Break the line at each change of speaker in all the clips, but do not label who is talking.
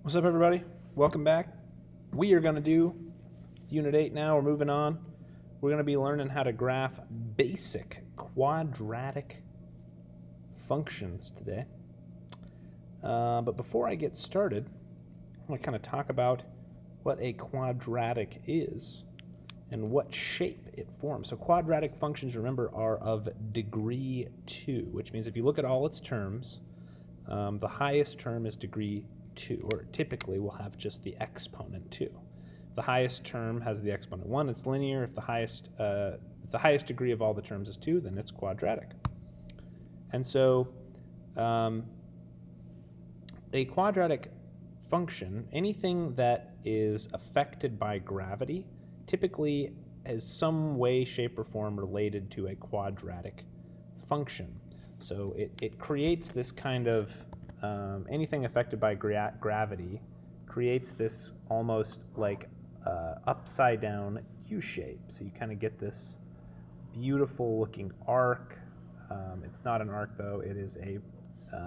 What's up, everybody? Welcome back. We are going to do Unit 8 now. We're moving on. We're going to be learning how to graph basic quadratic functions today. But before I get started, I want to kind of talk about what a quadratic is and what shape it forms. So quadratic functions, remember, are of degree 2, which means if you look at all its terms, the highest term is degree 2, or typically we'll have just the exponent 2. If the highest term has the exponent 1, it's linear. If the highest degree of all the terms is 2, then it's quadratic. And so a quadratic function, anything that is affected by gravity, typically is some way, shape, or form related to a quadratic function. So it creates this kind of anything affected by gravity creates this almost like upside down U shape. So you kind of get this beautiful looking arc. It's not an arc though, it is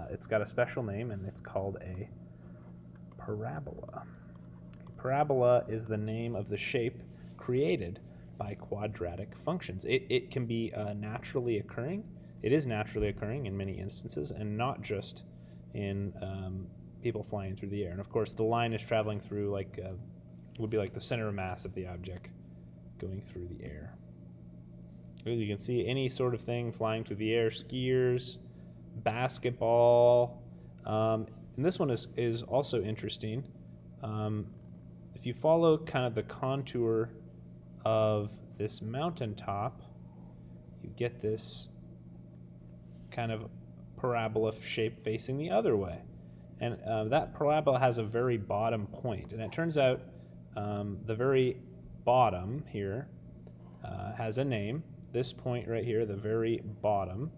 it's got a special name and it's called a parabola. Parabola is the name of the shape created by quadratic functions. It can be naturally occurring. It is naturally occurring in many instances, and not just in people flying through the air. And of course, the line is traveling through would be like the center of mass of the object going through the air. You can see any sort of thing flying through the air, skiers, basketball. And this one is also interesting. If you follow kind of the contour of this mountaintop, you get this kind of parabola shape facing the other way. And that parabola has a very bottom point. And it turns out the very bottom here has a name. This point right here, the very bottom,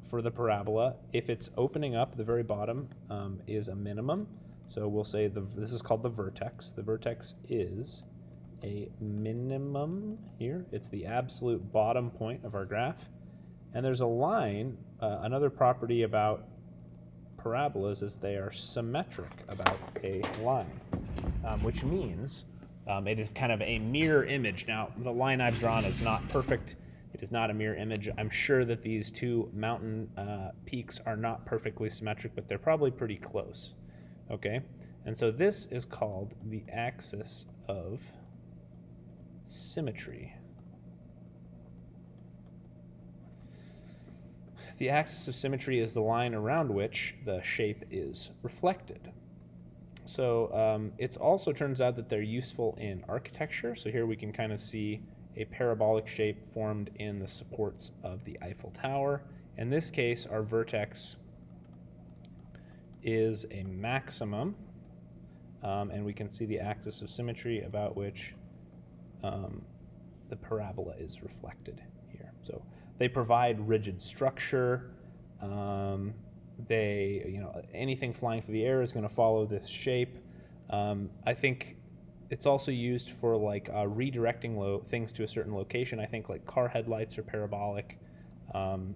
for the parabola, if it's opening up, the very bottom is a minimum. So we'll say this is called the vertex. The vertex is a minimum here. It's the absolute bottom point of our graph. And there's a line, another property about parabolas is they are symmetric about a line, which means it is kind of a mirror image. Now, the line I've drawn is not perfect. It is not a mirror image. I'm sure that these two mountain peaks are not perfectly symmetric, but they're probably pretty close. Okay? And so this is called the axis of symmetry. The axis of symmetry is the line around which the shape is reflected. So it also turns out that they're useful in architecture. So here we can kind of see a parabolic shape formed in the supports of the Eiffel Tower. In this case, our vertex is a maximum, and we can see the axis of symmetry about which the parabola is reflected here. So they provide rigid structure. Anything flying through the air is going to follow this shape. I think it's also used for redirecting things to a certain location. I think like car headlights are parabolic.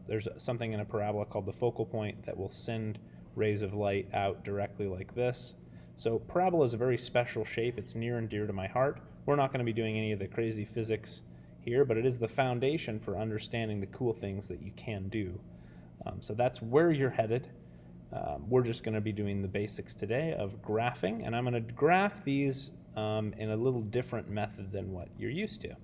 There's something in a parabola called the focal point that will send rays of light out directly like this. So parabola is a very special shape. It's near and dear to my heart. We're not going to be doing any of the crazy physics here, but it is the foundation for understanding the cool things that you can do. So that's where you're headed. We're just going to be doing the basics today of graphing, and I'm going to graph these in a little different method than what you're used to.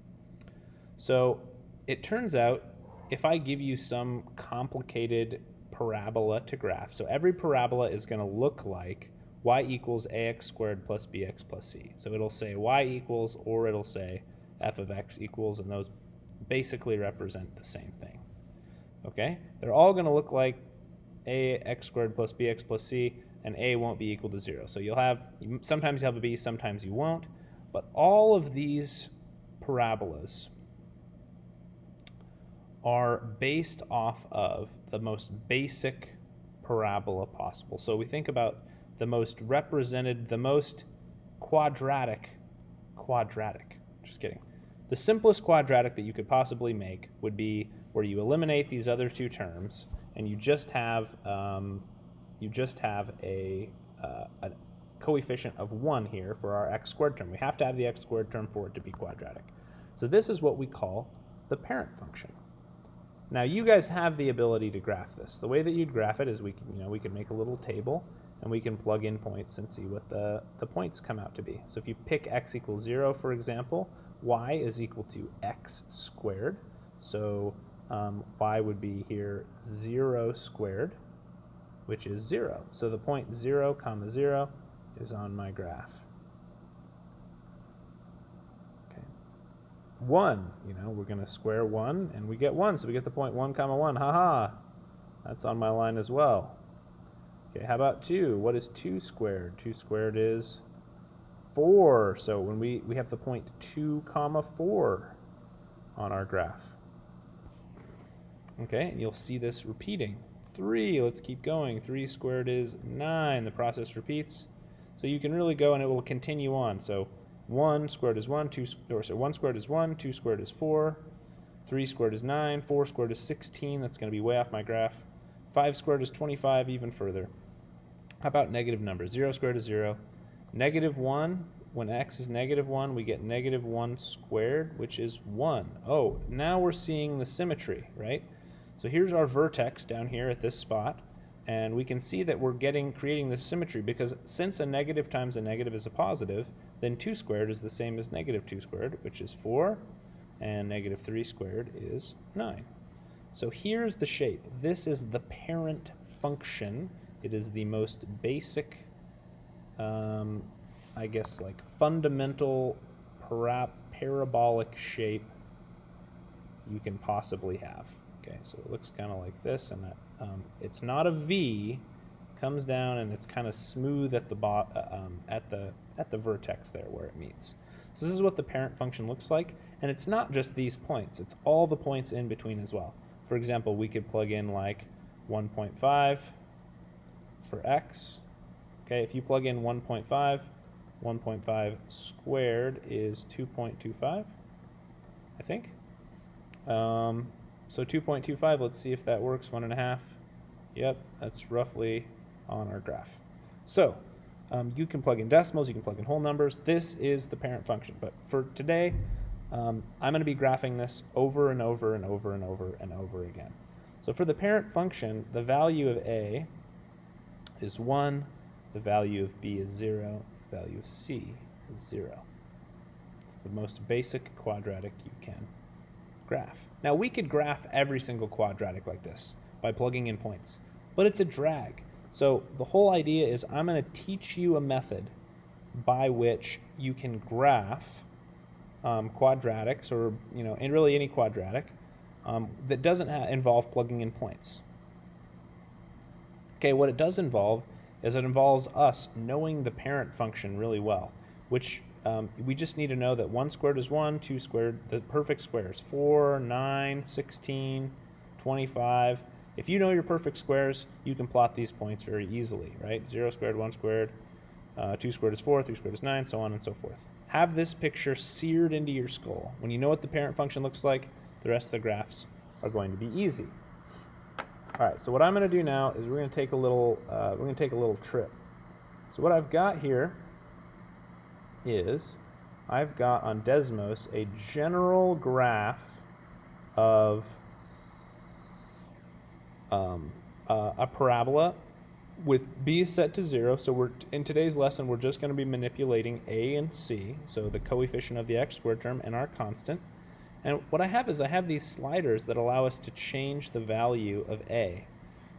So it turns out if I give you some complicated parabola to graph, so every parabola is going to look like y equals ax squared plus bx plus c. So it'll say y equals, or it'll say f of x equals, and those basically represent the same thing. Okay? They're all going to look like ax squared plus bx plus c, and a won't be equal to 0. So sometimes you'll have a b, sometimes you won't, but all of these parabolas are based off of the most basic parabola possible. So we think about the most represented, the most quadratic. Just kidding. The simplest quadratic that you could possibly make would be where you eliminate these other two terms and you just have a coefficient of 1 here for our x squared term. We have to have the x squared term for it to be quadratic. So this is what we call the parent function. Now you guys have the ability to graph this. The way that you'd graph it is we can make a little table and we can plug in points and see what the points come out to be. So if you pick x equals 0, for example, y is equal to x squared. So y would be here 0 squared, which is 0. So the point 0, 0 is on my graph. Okay. 1, we're going to square 1, and we get 1, so we get the point 1, 1. Haha! That's on my line as well. Okay, how about 2? What is 2 squared? 2 squared is 4. So when we have the point 2, 4 on our graph. Okay, and you'll see this repeating. 3, let's keep going. 3 squared is 9. The process repeats. So you can really go and it will continue on. So 1 squared is 1, 1 squared is 1, 2 squared is 4, 3 squared is 9, 4 squared is 16. That's going to be way off my graph. 5 squared is 25, even further. How about negative numbers? 0 squared is 0. Negative 1, when x is negative 1, we get negative 1 squared, which is 1. Oh, now we're seeing the symmetry, right? So here's our vertex down here at this spot, and we can see that we're creating this symmetry because since a negative times a negative is a positive, then 2 squared is the same as negative 2 squared, which is 4, and negative 3 squared is 9. So here's the shape. This is the parent function. It is the most basic, I guess, like fundamental parabolic shape you can possibly have. Okay, so it looks kind of like this, and that, it's not a V, comes down and it's kind of smooth at the at the vertex there where it meets. So this is what the parent function looks like, and it's not just these points, it's all the points in between as well. For example, we could plug in like 1.5 for x. Okay, if you plug in 1.5, 1.5 squared is 2.25, I think. So 2.25, let's see if that works, 1.5. Yep, that's roughly on our graph. So you can plug in decimals, you can plug in whole numbers. This is the parent function. But for today, I'm going to be graphing this over and over and over and over and over again. So for the parent function, the value of a is 1, the value of b is 0, the value of c is 0. It's the most basic quadratic you can graph. Now we could graph every single quadratic like this by plugging in points, but it's a drag. So the whole idea is I'm going to teach you a method by which you can graph quadratics, or and really any quadratic that doesn't involve plugging in points. Okay, what it does involve is it involves us knowing the parent function really well, which we just need to know that 1 squared is 1, 2 squared, the perfect squares, 4, 9, 16, 25. If you know your perfect squares, you can plot these points very easily, right? 0 squared, 1 squared, 2 squared is 4, 3 squared is 9, so on and so forth. Have this picture seared into your skull. When you know what the parent function looks like, the rest of the graphs are going to be easy. All right, so what I'm going to do now is we're going to take a little trip. So what I've got here is I've got on Desmos a general graph of a parabola with b set to 0. So in today's lesson, we're just going to be manipulating a and c, so the coefficient of the x squared term and our constant. And what I have is I have these sliders that allow us to change the value of a.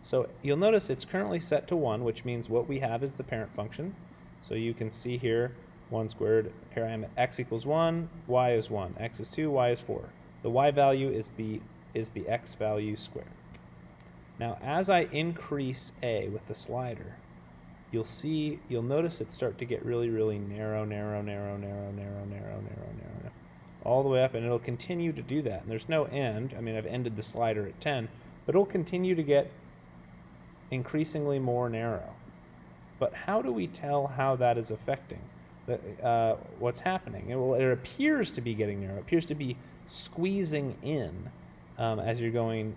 So you'll notice it's currently set to 1, which means what we have is the parent function. So you can see here 1 squared, here I am at x equals 1, y is 1, x is 2, y is 4. The y value is the x value squared. Now as I increase a with the slider, you'll notice it start to get really, really narrow, all the way up, and it'll continue to do that. And there's no end. I mean, I've ended the slider at 10, but it'll continue to get increasingly more narrow. But how do we tell how that is affecting what's happening? It appears to be getting narrow. It appears to be squeezing in as you're going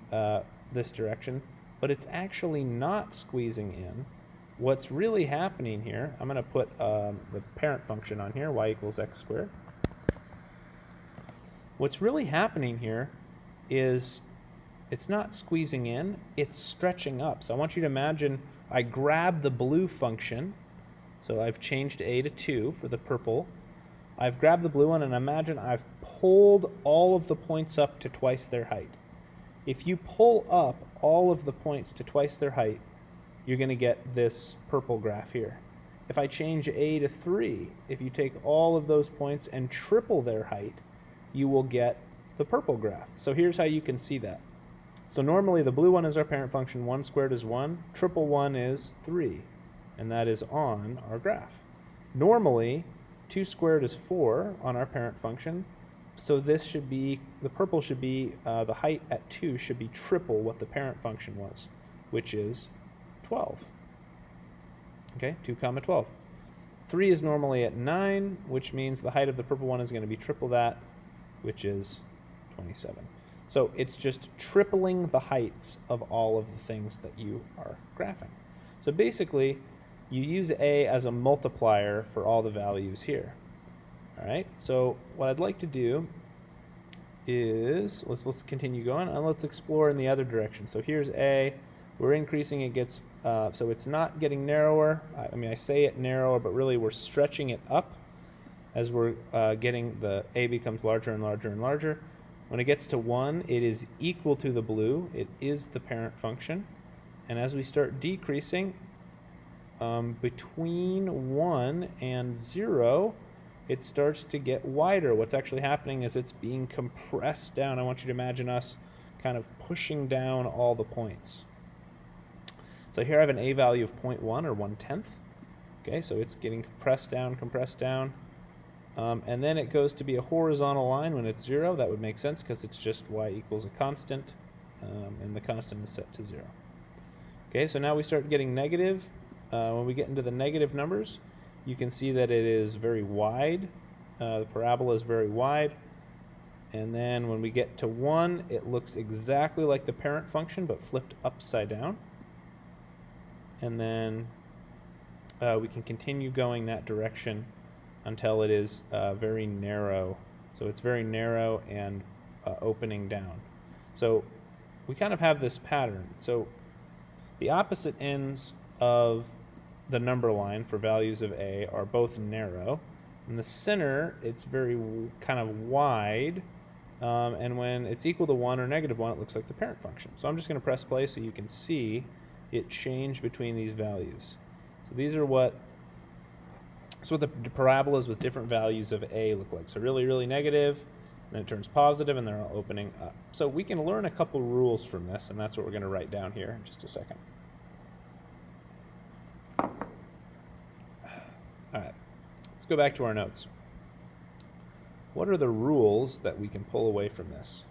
this direction, but it's actually not squeezing in what's really happening here, I'm going to put the parent function on here, y equals x squared. What's really happening here is it's not squeezing in, it's stretching up. So I want you to imagine I grab the blue function, so I've changed a to 2 for the purple. I've grabbed the blue one, and imagine I've pulled all of the points up to twice their height. If you pull up all of the points to twice their height, you're going to get this purple graph here. If I change a to 3, if you take all of those points and triple their height, you will get the purple graph. So here's how you can see that. So normally the blue one is our parent function, 1 squared is 1, triple 1 is 3, and that is on our graph. Normally, 2 squared is 4 on our parent function, so this should be, the purple should be, the height at 2 should be triple what the parent function was, which is 12. Okay, 2 comma 12. 3 is normally at 9, which means the height of the purple one is going to be triple that, which is 27. So it's just tripling the heights of all of the things that you are graphing. So basically, you use a as a multiplier for all the values here. All right, so what I'd like to do is, let's continue going, and let's explore in the other direction. So here's a, we're increasing, it gets, so it's not getting narrower. I mean, I say it narrower, but really we're stretching it up as we're getting, the a becomes larger and larger and larger. When it gets to 1, it is equal to the blue. It is the parent function. And as we start decreasing, between 1 and 0, it starts to get wider. What's actually happening is it's being compressed down. I want you to imagine us kind of pushing down all the points. So here I have an a value of 0.1 or 1/10. Okay, so it's getting compressed down, and then it goes to be a horizontal line when it's 0. That would make sense because it's just y equals a constant, and the constant is set to 0. Okay, so now we start getting negative. When we get into the negative numbers, you can see that it is very wide. The parabola is very wide. And then when we get to 1, it looks exactly like the parent function, but flipped upside down. And then we can continue going that direction until it is very narrow. So it's very narrow and opening down. So we kind of have this pattern. So the opposite ends of the number line for values of a are both narrow. In the center, it's very kind of wide. And when it's equal to 1 or negative 1, it looks like the parent function. So I'm just going to press play so you can see it change between these values. So these are what the parabolas with different values of a look like. So really, really negative, then it turns positive, and they're all opening up. So we can learn a couple rules from this, and that's what we're going to write down here in just a second. All right, let's go back to our notes. What are the rules that we can pull away from this?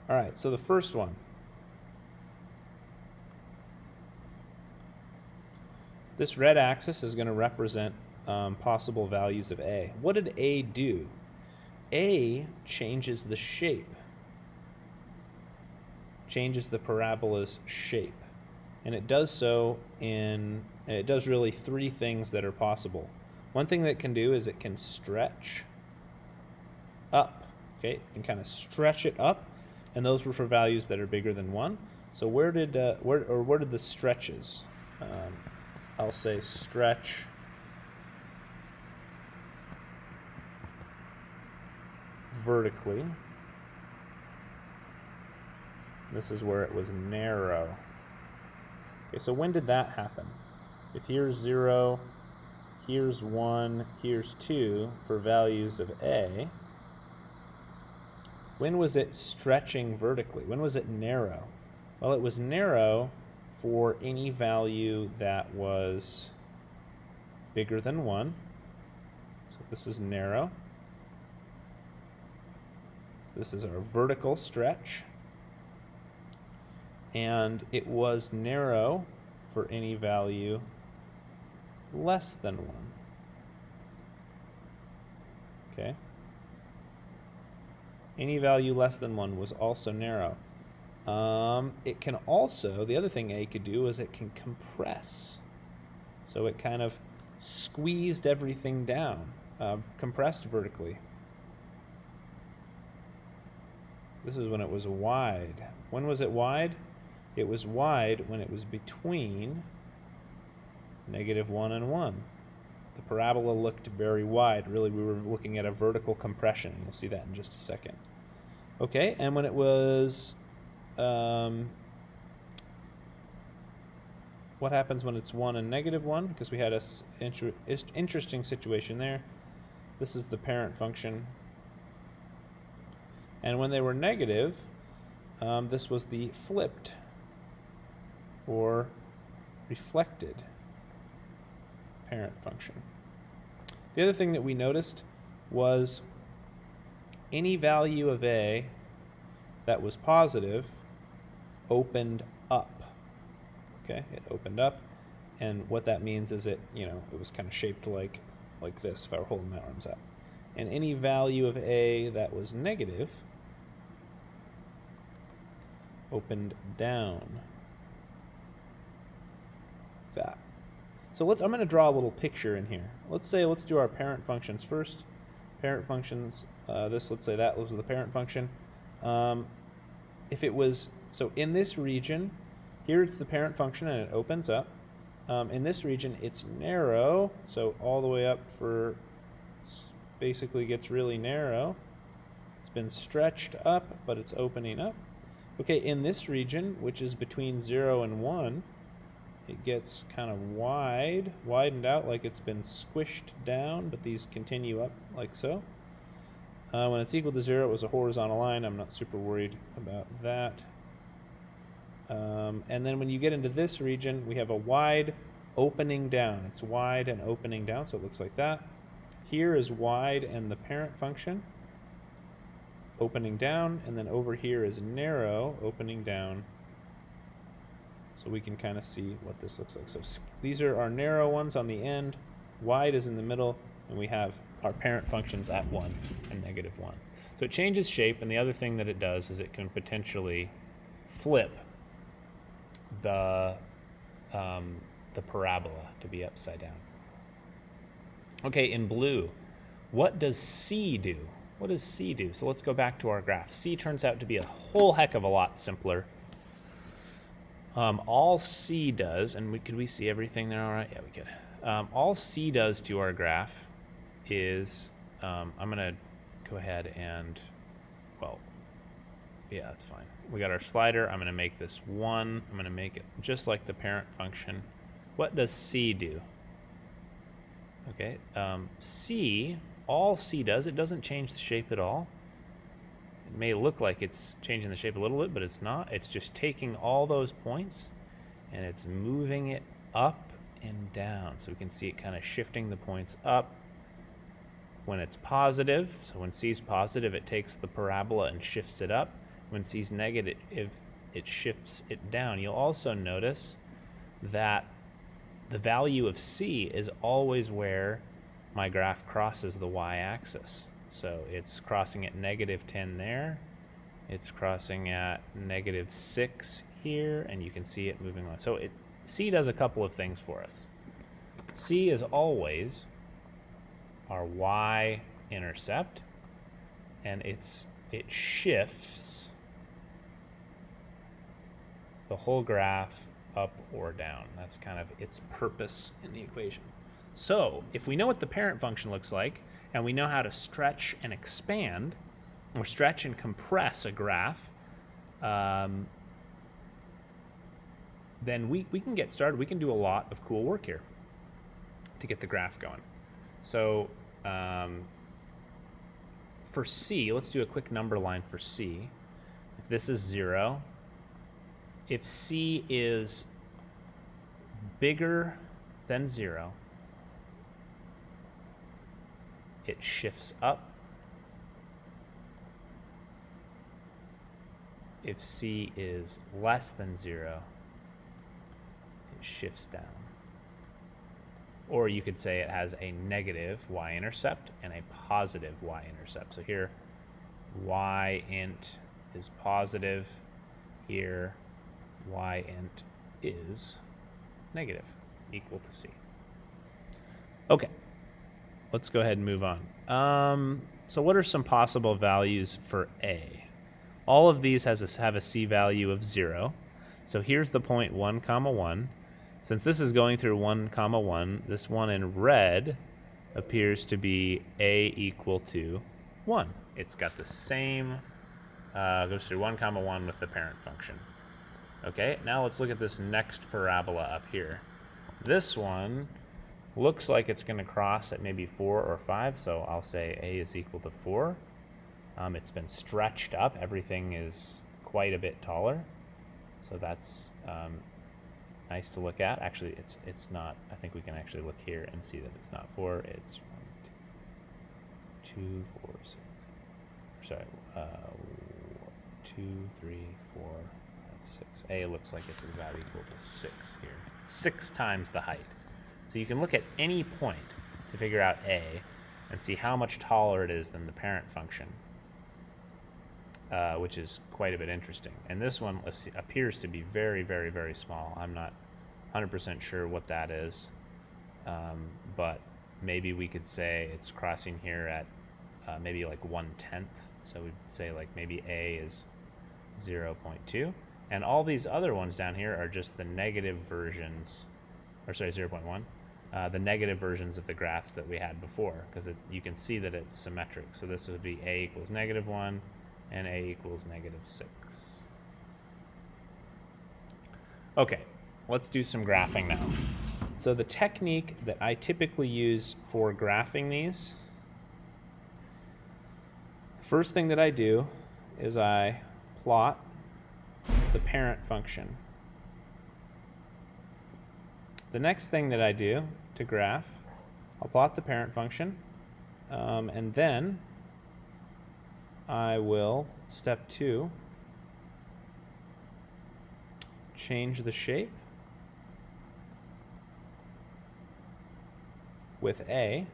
All right, so the first one. This red axis is going to represent possible values of a. What did a do? A changes the shape, changes the parabola's shape. And it does so it does really 3 things that are possible. One thing that it can do is it can stretch up. Okay, it can kind of stretch it up, and those were for values that are bigger than 1. So where did the stretches? I'll say stretch vertically. This is where it was narrow. Okay, so when did that happen? If here's 0, here's 1, here's 2 for values of a, when was it stretching vertically? When was it narrow? Well, it was narrow for any value that was bigger than 1. So this is narrow. So this is our vertical stretch. And it was narrow for any value less than 1. Okay? Any value less than 1 was also narrow. It can also, the other thing a could do is it can compress. So it kind of squeezed everything down, compressed vertically. This is when it was wide. When was it wide? It was wide when it was between -1 and 1. The parabola looked very wide. Really, we were looking at a vertical compression. You'll see that in just a second. Okay, and when it was... what happens when it's 1 and -1? Because we had a interesting situation there. This is the parent function. And when they were negative, this was the flipped or reflected parent function. The other thing that we noticed was any value of a that was positive opened up. Okay, it opened up, and what that means is it was kind of shaped like this if I were holding my arms up. And any value of a that was negative opened down. That. So I'm going to draw a little picture in here. Let's do our parent functions first. Parent functions. Let's say that was the parent function. If it was in this region, here it's the parent function and it opens up. In this region, it's narrow, so all the way up basically gets really narrow. It's been stretched up, but it's opening up. Okay, in this region, which is between 0 and 1, it gets kind of widened out like it's been squished down, but these continue up like so. When it's equal to 0, it was a horizontal line. I'm not super worried about that. And then when you get into this region, we have a wide opening down. It's wide and opening down, so it looks like that. Here is wide and the parent function opening down, and then over here is narrow opening down. So we can kind of see what this looks like. So these are our narrow ones on the end, wide is in the middle, and we have our parent functions at 1 and -1. So it changes shape, and the other thing that it does is it can potentially flip the parabola to be upside down. Okay, in blue, what does C do? What does C do? So let's go back to our graph. C turns out to be a whole heck of a lot simpler. All C does, and could we see everything there all right? Yeah, we could. All C does to our graph is, I'm going to go ahead and, yeah, that's fine. We got our slider. I'm going to make this 1. I'm going to make it just like the parent function. What does C do? Okay, all C does, it doesn't change the shape at all. It may look like it's changing the shape a little bit, but it's not. It's just taking all those points and it's moving it up and down. So we can see it kind of shifting the points up when it's positive. So when C is positive, it takes the parabola and shifts it up. When C is negative, it shifts it down. You'll also notice that the value of C is always where my graph crosses the y-axis. So it's crossing at -10 there. It's crossing at -6 here, and you can see it moving on. So C does a couple of things for us. C is always our y-intercept, and it shifts the whole graph up or down. That's kind of its purpose in the equation. So if we know what the parent function looks like, and we know how to stretch and expand, or stretch and compress a graph, then we can get started. We can do a lot of cool work here to get the graph going. So for C, let's do a quick number line for C. If this is 0, if C is bigger than 0, it shifts up. If C is less than 0, it shifts down. Or you could say it has a negative y-intercept and a positive y-intercept. So here, y-int is positive. Here, y-int is negative, equal to C. Okay, let's go ahead and move on. So what are some possible values for A? All of these have a C value of 0. So here's the point 1, 1. Since this is going through 1, 1, this one in red appears to be A equal to 1. It's got the same, goes through 1, 1 with the parent function. Okay, now let's look at this next parabola up here. This one looks like it's going to cross at maybe 4 or 5, so I'll say A is equal to 4. It's been stretched up. Everything is quite a bit taller, so that's nice to look at. Actually, it's not. I think we can actually look here and see that it's not 4. It's 1, 2, 4, 6. Sorry, 2, 3, 4, 5, 6. A looks like it's about equal to 6 here. 6 times the height. So you can look at any point to figure out A and see how much taller it is than the parent function, which is quite a bit interesting. And this one appears to be very, very, very small. I'm not 100% sure what that is, but maybe we could say it's crossing here at maybe like 1/10. So we'd say like maybe A is 0.2. And all these other ones down here are just the negative versions, or sorry, 0.1. The negative versions of the graphs that we had before, because you can see that it's symmetric. So this would be A equals -1 and A equals -6. Okay, let's do some graphing now. So the technique that I typically use for graphing these, the first thing that I do is I plot the parent function. The next thing that I do to graph, I'll plot the parent function, and then I will, step 2, change the shape with A,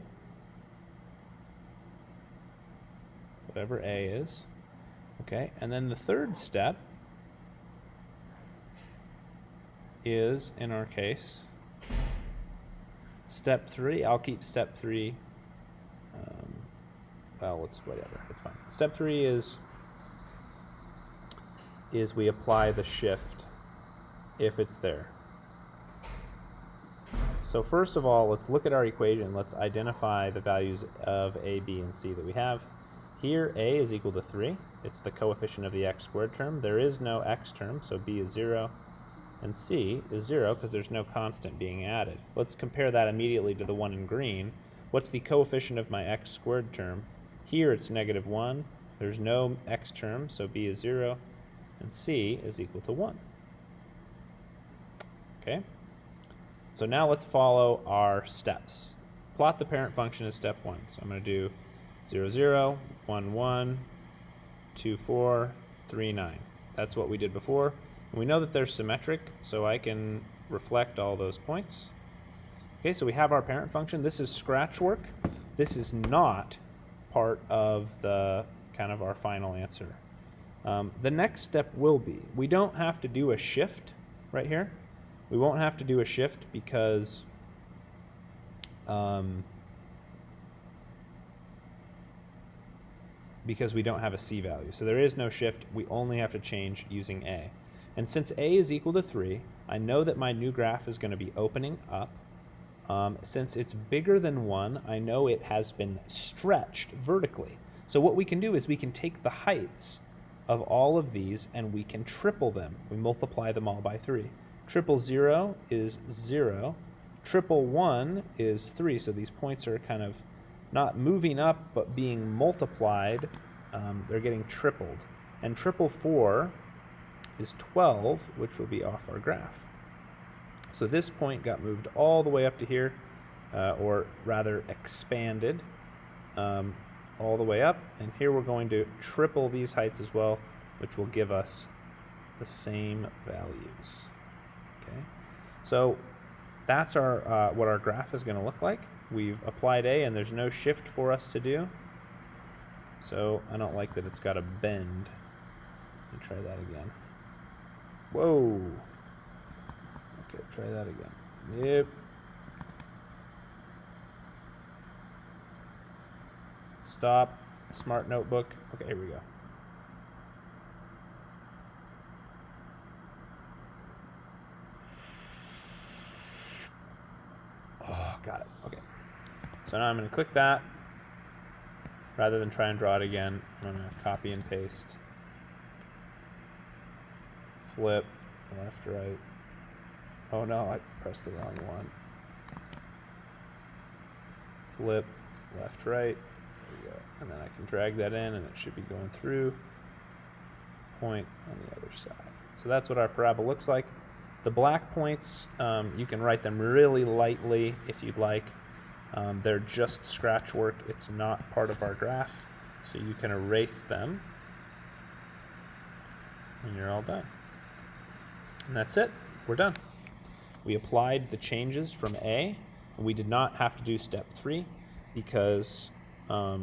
whatever A is. Okay, and then the third step is, in our case, step 3. I'll keep step 3. Well, it's whatever. It's fine. Step 3 is we apply the shift if it's there. So first of all, let's look at our equation. Let's identify the values of A, B, and C that we have. Here, A is equal to 3. It's the coefficient of the x squared term. There is no x term, so B is 0. And C is 0 because there's no constant being added. Let's compare that immediately to the one in green. What's the coefficient of my x squared term? Here it's -1. There's no x term, so B is 0. And C is equal to 1. Okay? So now let's follow our steps. Plot the parent function as step 1. So I'm going to do 0, 0, 1, 1, 2, 4, 3, 9. That's what we did before. And we know that they're symmetric, so I can reflect all those points. Okay, so we have our parent function. This is scratch work. This is not part of the kind of our final answer. The next step will be, we don't have to do a shift right here. We won't have to do a shift because we don't have a C value. So there is no shift. We only have to change using A. And since A is equal to 3, I know that my new graph is going to be opening up. Since it's bigger than 1, I know it has been stretched vertically. So what we can do is we can take the heights of all of these and we can triple them. We multiply them all by 3. Triple 0 is 0. Triple 1 is 3. So these points are kind of not moving up, but being multiplied. They're getting tripled. And triple 4 is 12, which will be off our graph. So this point got moved all the way up to here, or rather expanded all the way up. And here we're going to triple these heights as well, which will give us the same values. Okay, so that's our what our graph is going to look like. We've applied A, and there's no shift for us to do. So I don't like that it's got a bend. Let me try that again. Whoa. Okay, try that again. Yep. Stop. Smart notebook. Okay, here we go. Oh, got it. Okay. So now I'm going to click that. Rather than try and draw it again, I'm going to copy and paste. Flip, left, right. Oh no, I pressed the wrong one. Flip, left, right. There we go. And then I can drag that in and it should be going through. Point on the other side. So that's what our parabola looks like. The black points, you can write them really lightly if you'd like. They're just scratch work. It's not part of our graph. So you can erase them. And you're all done. And that's it. We're done. We applied the changes from A, and we did not have to do step 3 because there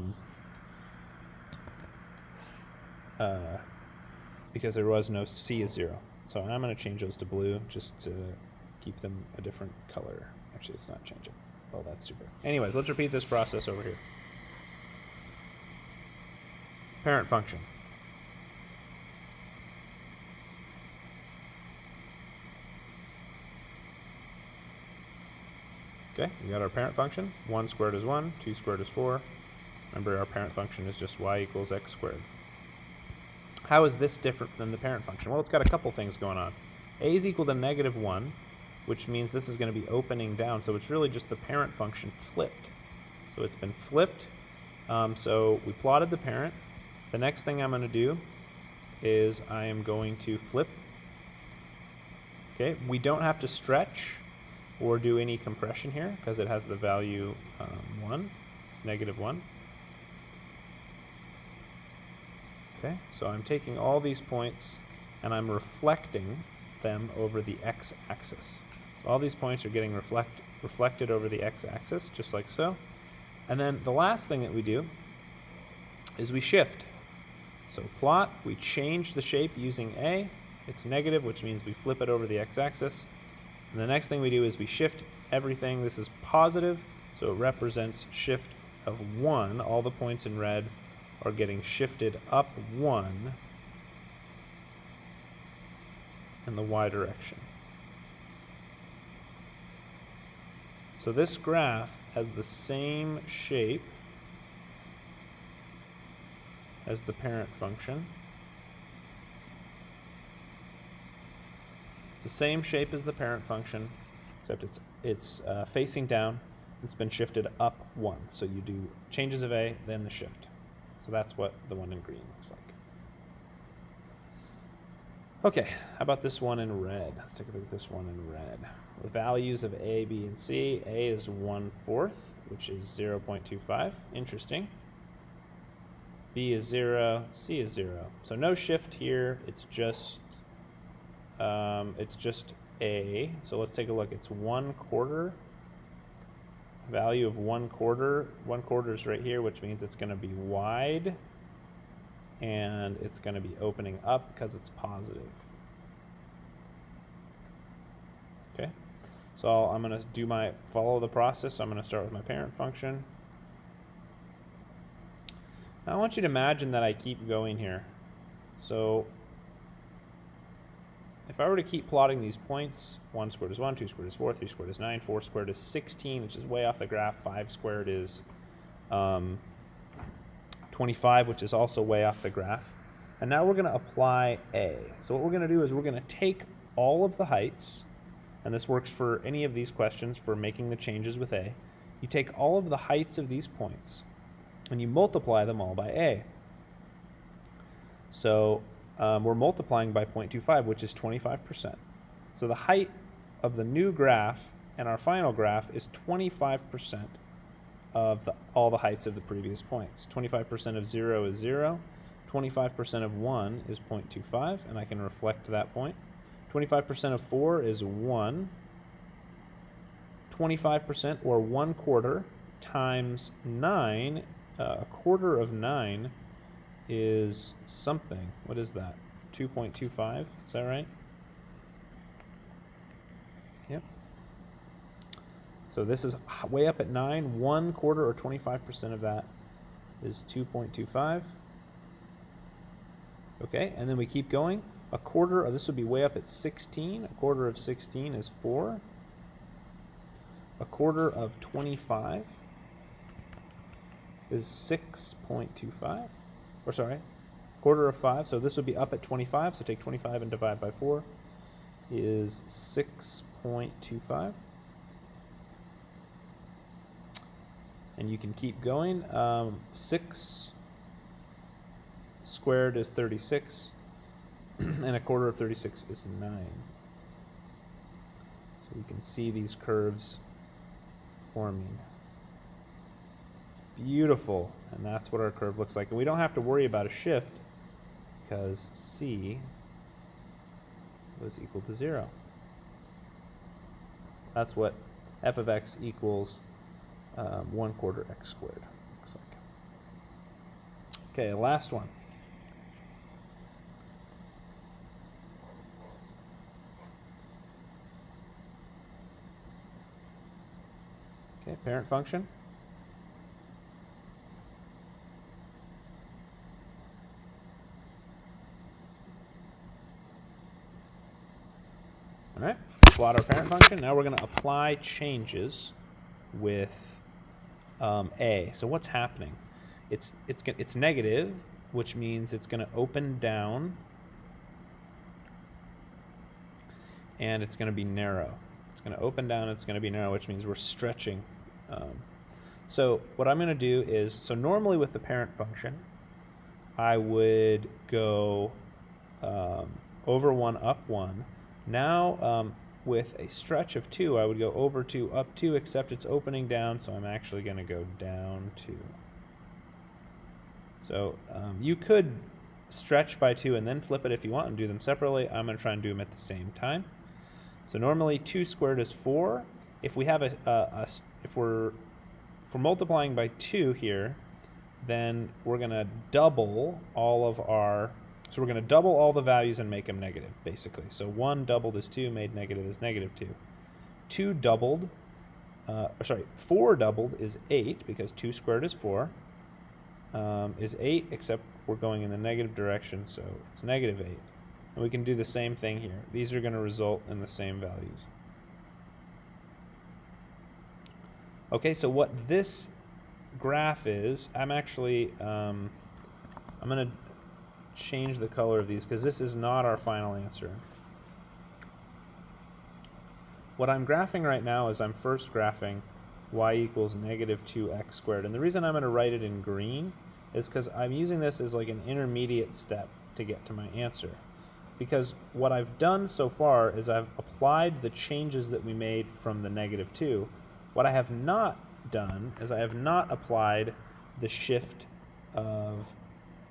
was no C is 0. So I'm going to change those to blue just to keep them a different color. Actually, it's not changing. Well, that's super. Anyways, let's repeat this process over here. Parent function. Okay, we got our parent function. 1 squared is 1, 2 squared is 4. Remember, our parent function is just y equals x squared. How is this different than the parent function? Well, it's got a couple things going on. A is equal to -1, which means this is going to be opening down. So it's really just the parent function flipped. So it's been flipped. So we plotted the parent. The next thing I'm going to do is I am going to flip. Okay, we don't have to stretch or do any compression here because it has the value 1. It's -1. Okay, so I'm taking all these points and I'm reflecting them over the x-axis. All these points are getting reflected over the x-axis, just like so. And then the last thing that we do is we shift. So plot, we change the shape using A. It's negative, which means we flip it over the x-axis. And the next thing we do is we shift everything. This is positive, so it represents shift of 1. All the points in red are getting shifted up 1 in the y direction. So this graph has the same shape as the parent function. It's the same shape as the parent function, except it's facing down. It's been shifted up 1. So you do changes of A, then the shift. So that's what the one in green looks like. Okay, how about this one in red? Let's take a look at this one in red. The values of A, B, and C. A is 1/4, which is 0.25. Interesting. B is 0, C is 0. So no shift here, it's just A. So let's take a look. It's 1/4. Value of 1/4. 1/4 is right here, which means it's going to be wide. And it's going to be opening up because it's positive. Okay. So I'm going to follow the process. So I'm going to start with my parent function. Now I want you to imagine that I keep going here. So if I were to keep plotting these points, 1 squared is 1, 2 squared is 4, 3 squared is 9, 4 squared is 16, which is way off the graph. 5 squared is 25, which is also way off the graph. And now we're going to apply A. So what we're going to do is we're going to take all of the heights, and this works for any of these questions for making the changes with A. You take all of the heights of these points, and you multiply them all by A. So we're multiplying by 0.25, which is 25%. So the height of the new graph and our final graph is 25% of all the heights of the previous points. 25% of 0 is 0. 25% of 1 is 0.25, and I can reflect that point. 25% of 4 is 1. 25%, or 1/4, times 9, a quarter of 9 is something. What is that? 2.25, is that right? Yep. So this is way up at 9. 1/4, or 25% of that is 2.25. Okay, and then we keep going. A quarter, this would be way up at 16. A quarter of 16 is 4. A quarter of 25 is 6.25. Or sorry, quarter of 5. So this would be up at 25. So take 25 and divide by 4 is 6.25. And you can keep going. 6 squared is 36. And a quarter of 36 is 9. So you can see these curves forming. It's beautiful, and that's what our curve looks like. And we don't have to worry about a shift because C was equal to 0. That's what f of x equals 1/4 x squared looks like. Okay, last one. Okay, parent function. All right, plot our parent function. Now we're going to apply changes with a. So what's happening? It's negative, which means it's going to open down, and it's going to be narrow. It's going to open down, it's going to be narrow, which means we're stretching. So what I'm going to do is, so normally with the parent function, I would go over 1, up 1. Now with a stretch of 2, I would go over 2, up 2, except it's opening down, so I'm actually going to go down 2. So you could stretch by 2 and then flip it if you want and do them separately. I'm going to try and do them at the same time. So normally 2 squared is 4. If we have if we're multiplying by 2 here, then we're going to double all of our, so we're going to double all the values and make them negative, basically. So 1 doubled is 2, made negative is negative 2. 2 doubled, 4 doubled is 8, because 2 squared is 4, is 8, except we're going in the negative direction, so it's negative 8. And we can do the same thing here. These are going to result in the same values. Okay, so what this graph is, I'm actually, I'm going to change the color of these because this is not our final answer. What I'm graphing right now is I'm first graphing y equals negative 2x squared. And the reason I'm going to write it in green is because I'm using this as like an intermediate step to get to my answer. Because what I've done so far is I've applied the changes that we made from the negative 2. What I have not done is I have not applied the shift of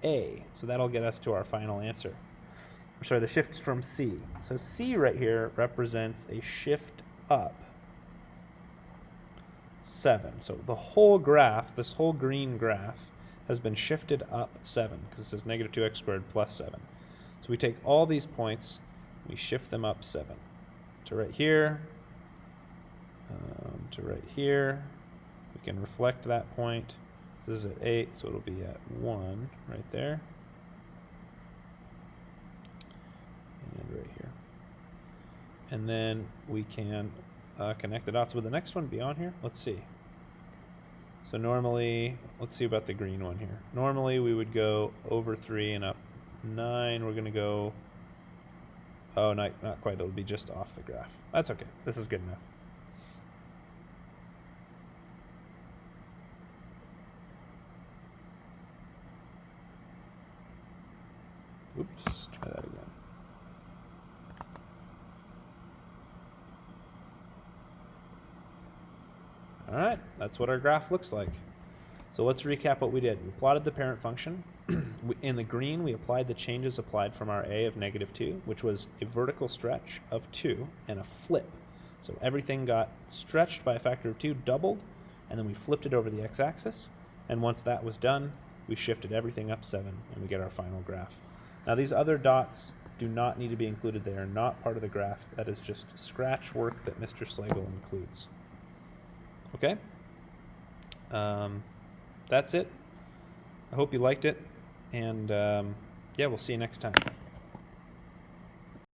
A. So that'll get us to our final answer. Sorry, the shift from C. So C right here represents a shift up 7. So the whole graph, this whole green graph, has been shifted up 7 because it says negative 2x squared plus 7. So we take all these points, we shift them up 7 to right here, to right here. We can reflect that point. This is at 8, so it'll be at 1 right there. And right here. And then we can connect the dots with the next one beyond here. Let's see. So normally, let's see about the green one here. Normally we would go over 3 and up 9. We're going to go, oh, not quite. It'll be just off the graph. That's okay. This is good enough. Oops, try that again. All right, that's what our graph looks like. So let's recap what we did. We plotted the parent function. In the green, we applied the changes applied from our A of negative 2, which was a vertical stretch of 2 and a flip. So everything got stretched by a factor of 2, doubled, and then we flipped it over the x-axis. And once that was done, we shifted everything up 7, and we get our final graph. Now these other dots do not need to be included. They are not part of the graph. That is just scratch work that Mr. Slagle includes. Okay? That's it. I hope you liked it, and yeah, we'll see you next time.